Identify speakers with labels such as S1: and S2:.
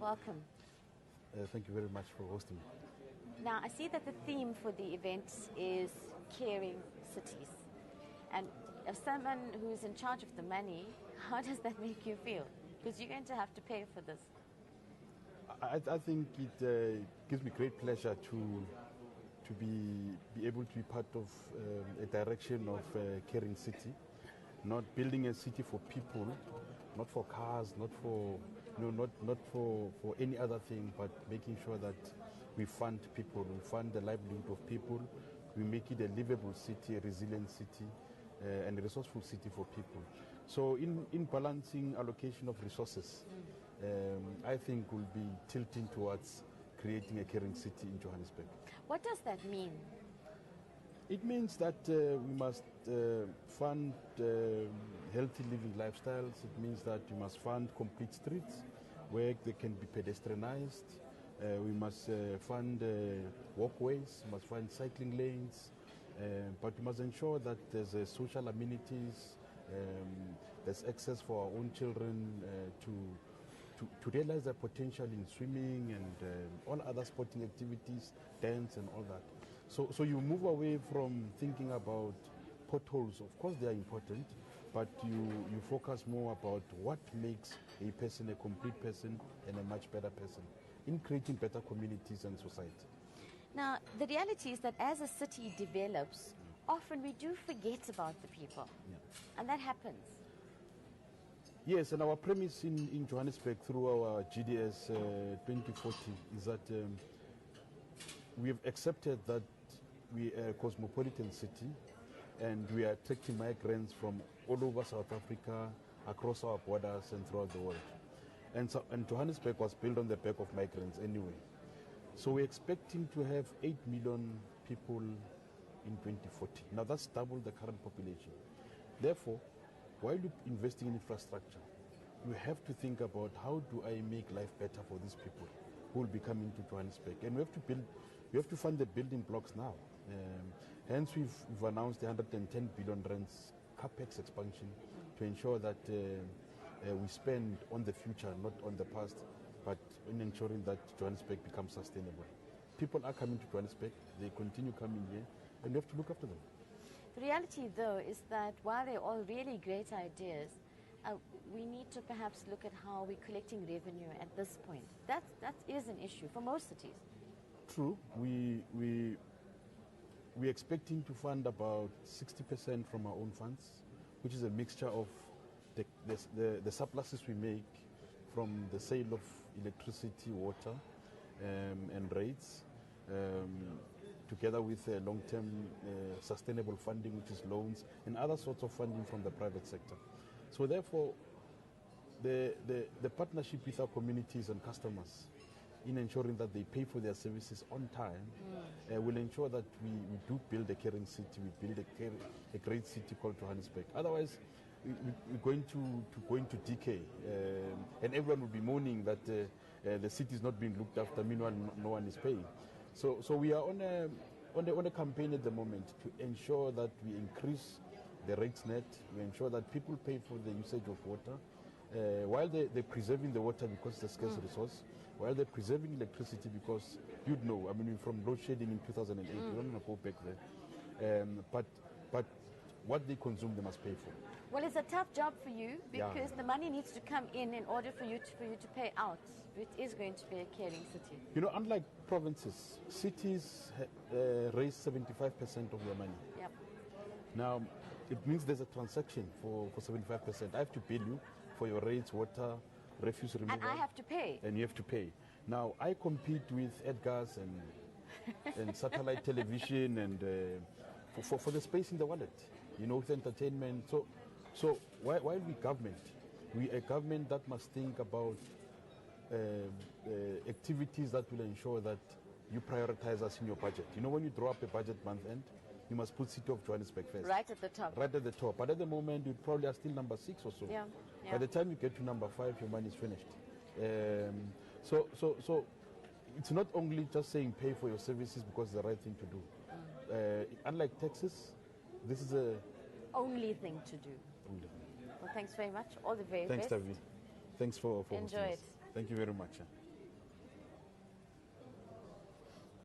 S1: Welcome.
S2: Thank you very much for hosting me.
S1: Now, I see that the theme for the event is caring cities. And as someone who's in charge of the money, how does that make you feel? Because you're going to have to pay for this.
S2: I think it gives me great pleasure to be able to be part of a direction of caring city, not building a city for people, not for cars, not for for any other thing, but making sure that we fund people, we fund the livelihood of people, we make it a livable city, a resilient city, and a resourceful city for people. So in balancing allocation of resources, I think we'll be tilting towards creating a caring city in Johannesburg.
S1: What does that mean?
S2: It means that we must fund healthy living lifestyles. It means that we must fund complete streets where they can be pedestrianized. We must fund walkways, we must fund cycling lanes, but we must ensure that there's social amenities, there's access for our own children to realize their potential in swimming and all other sporting activities, dance and all that. So you move away from thinking about potholes. Of course they are important, but you focus more about what makes a person a complete person and a much better person in creating better communities and society.
S1: Now, the reality is that as a city develops, often we do forget about the people.
S2: Yeah.
S1: And that happens.
S2: Yes, and our premise in Johannesburg through our GDS 2040 is that we have accepted that we are a cosmopolitan city and we are attracting migrants from all over South Africa, across our borders and throughout the world. And Johannesburg was built on the back of migrants anyway. So we're expecting to have 8 million people in 2040. Now that's double the current population. Therefore, while you're investing in infrastructure, you have to think about how do I make life better for these people who will be coming to Johannesburg. And we have to fund the building blocks now. Hence we've announced the 110 billion rands capex expansion to ensure that we spend on the future, not on the past, but in ensuring that Johannesburg becomes sustainable. People are coming to Johannesburg, they continue coming here, and we have to look after them.
S1: The reality, though, is that while they're all really great ideas, we need to perhaps look at how we're collecting revenue at this point. That is an issue for most cities.
S2: True. We're expecting to fund about 60% from our own funds, which is a mixture of the surpluses we make from the sale of electricity, water, and rates, together with long-term sustainable funding, which is loans, and other sorts of funding from the private sector. So therefore, the partnership with our communities and customers in ensuring that they pay for their services on time will ensure that we do build a caring city, we build a great city called Johannesburg. Otherwise, we're going to decay, and everyone will be moaning that the city is not being looked after, meanwhile no one is paying. So we are on a campaign at the moment to ensure that we increase the rates net, we ensure that people pay for the usage of water, while they're preserving the water because it's a scarce resource, while they're preserving electricity because you'd know, I mean, from load shedding in 2008, we don't want to go back there, but what they consume they must pay for.
S1: Well, it's a tough job for you because the money needs to come in order for you to pay out. It is going to be a caring city.
S2: You know, unlike provinces, cities raise 75% of their money.
S1: Yep.
S2: Now, it means there's a transaction for 75%. I have to bill you for your rates, water, refuse removal.
S1: And I have to pay.
S2: And you have to pay. Now, I compete with Edgar's and satellite television and for the space in the wallet, you know, with entertainment. So while we a government that must think about activities that will ensure that you prioritize us in your budget. You know, when you draw up a budget month end, you must put City of Johannesburg first.
S1: Right at the top.
S2: Right at the top. But at the moment, you probably are still number 6 or so.
S1: Yeah.
S2: By the time you get to number 5, your money is finished. So it's not only just saying pay for your services because it's the right thing to do. Unlike taxes, this is a
S1: only thing to do.
S2: Only.
S1: Well, thanks very much. All the very
S2: best.
S1: Thanks,
S2: David. Thanks for
S1: Enjoy it.
S2: Thank you very much.